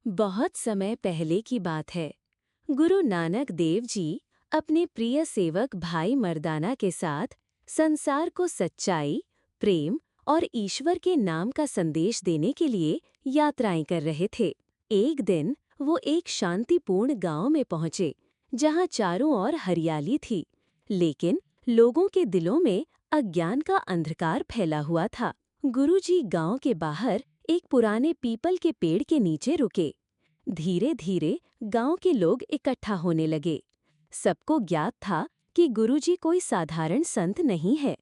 बहुत समय पहले की बात है। गुरु नानक देव जी अपने प्रिय सेवक भाई मर्दाना के साथ संसार को सच्चाई, प्रेम और ईश्वर के नाम का संदेश देने के लिए यात्राएं कर रहे थे। एक दिन वो एक शांतिपूर्ण गांव में पहुंचे, जहां चारों ओर हरियाली थी, लेकिन लोगों के दिलों में अज्ञान का अंधकार फैला हुआ था। गुरुजी गांव के बाहर एक पुराने पीपल के पेड़ के नीचे रुके। धीरे धीरे गांव के लोग इकट्ठा होने लगे। सबको ज्ञात था कि गुरुजी कोई साधारण संत नहीं है।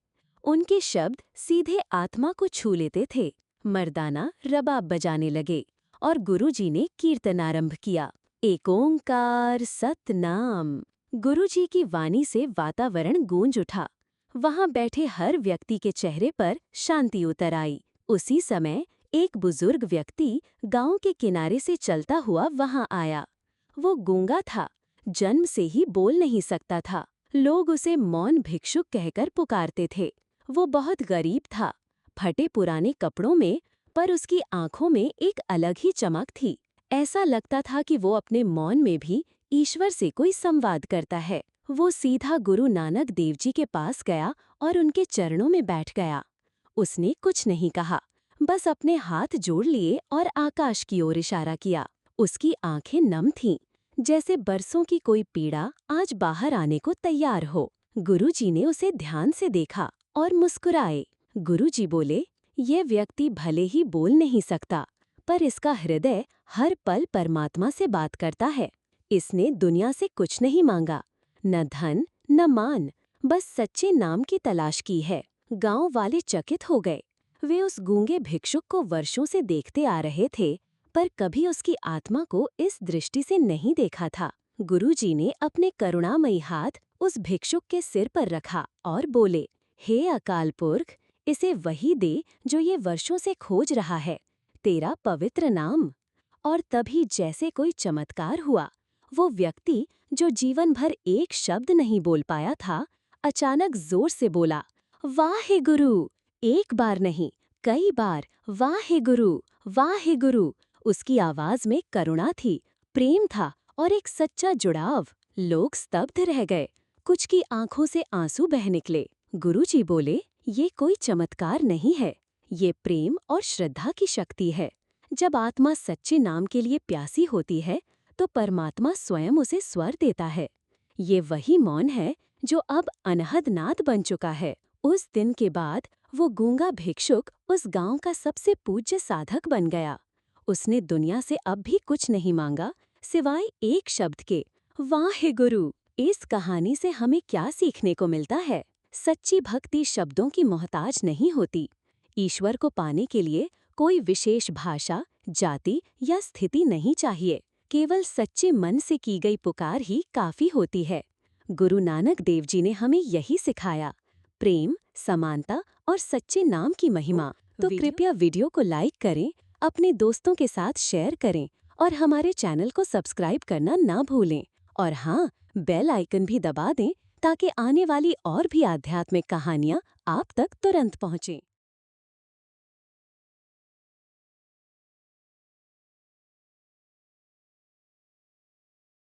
उनके शब्द सीधे आत्मा को छू लेते थे। मर्दाना रबाब बजाने लगे और गुरुजी ने कीर्तन आरंभ किया। एक ओंकार सतनाम। गुरुजी की वाणी से वातावरण गूंज उठा। वहां बैठे हर व्यक्ति के चेहरे पर शांति उतर आई। उसी समय एक बुजुर्ग व्यक्ति गांव के किनारे से चलता हुआ वहां आया। वो गूंगा था, जन्म से ही बोल नहीं सकता था। लोग उसे मौन भिक्षुक कहकर पुकारते थे। वो बहुत गरीब था, फटे पुराने कपड़ों में, पर उसकी आंखों में एक अलग ही चमक थी। ऐसा लगता था कि वो अपने मौन में भी ईश्वर से कोई संवाद करता है। वो सीधा गुरु नानक देव जी के पास गया और उनके चरणों में बैठ गया। उसने कुछ नहीं कहा, बस अपने हाथ जोड़ लिए और आकाश की ओर इशारा किया। उसकी आंखें नम थीं, जैसे बरसों की कोई पीड़ा आज बाहर आने को तैयार हो। गुरुजी ने उसे ध्यान से देखा और मुस्कुराए। गुरुजी बोले, "ये व्यक्ति भले ही बोल नहीं सकता, पर इसका हृदय हर पल परमात्मा से बात करता है। इसने दुनिया से कुछ नहीं मांगा, न धन न मान, बस सच्चे नाम की तलाश की है।" गांव वाले चकित हो गए। वे उस गूंगे भिक्षुक को वर्षों से देखते आ रहे थे, पर कभी उसकी आत्मा को इस दृष्टि से नहीं देखा था। गुरुजी ने अपने करुणामयी हाथ उस भिक्षुक के सिर पर रखा और बोले, "हे अकाल पुरख, इसे वही दे जो ये वर्षों से खोज रहा है, तेरा पवित्र नाम।" और तभी जैसे कोई चमत्कार हुआ। वो व्यक्ति जो जीवन भर एक शब्द नहीं बोल पाया था, अचानक जोर से बोला, "वाहे गुरु!" एक बार नहीं, कई बार, "वाहे गुरु, वाहे गुरु!" उसकी आवाज में करुणा थी, प्रेम था और एक सच्चा जुड़ाव। लोग स्तब्ध रह गए। कुछ की आंखों से आंसू बह निकले। गुरुजी बोले, "ये कोई चमत्कार नहीं है, ये प्रेम और श्रद्धा की शक्ति है। जब आत्मा सच्चे नाम के लिए प्यासी होती है, तो परमात्मा स्वयं उसे स्वर देता है। ये वही मौन है जो अब अनहद नाद बन चुका है।" उस दिन के बाद वो गूंगा भिक्षुक उस गांव का सबसे पूज्य साधक बन गया। उसने दुनिया से अब भी कुछ नहीं मांगा, सिवाय एक शब्द के, "वाहे गुरु।" इस कहानी से हमें क्या सीखने को मिलता है? सच्ची भक्ति शब्दों की मोहताज नहीं होती। ईश्वर को पाने के लिए कोई विशेष भाषा, जाति या स्थिति नहीं चाहिए। केवल सच्चे मन से की गई पुकार ही काफी होती है। गुरु नानक देव जी ने हमें यही सिखाया, प्रेम, समानता और सच्चे नाम की महिमा। तो कृपया वीडियो को लाइक करें, अपने दोस्तों के साथ शेयर करें और हमारे चैनल को सब्सक्राइब करना ना भूलें। और हाँ, बेल आइकन भी दबा दें ताकि आने वाली और भी आध्यात्मिक कहानियाँ आप तक तुरंत पहुँचें।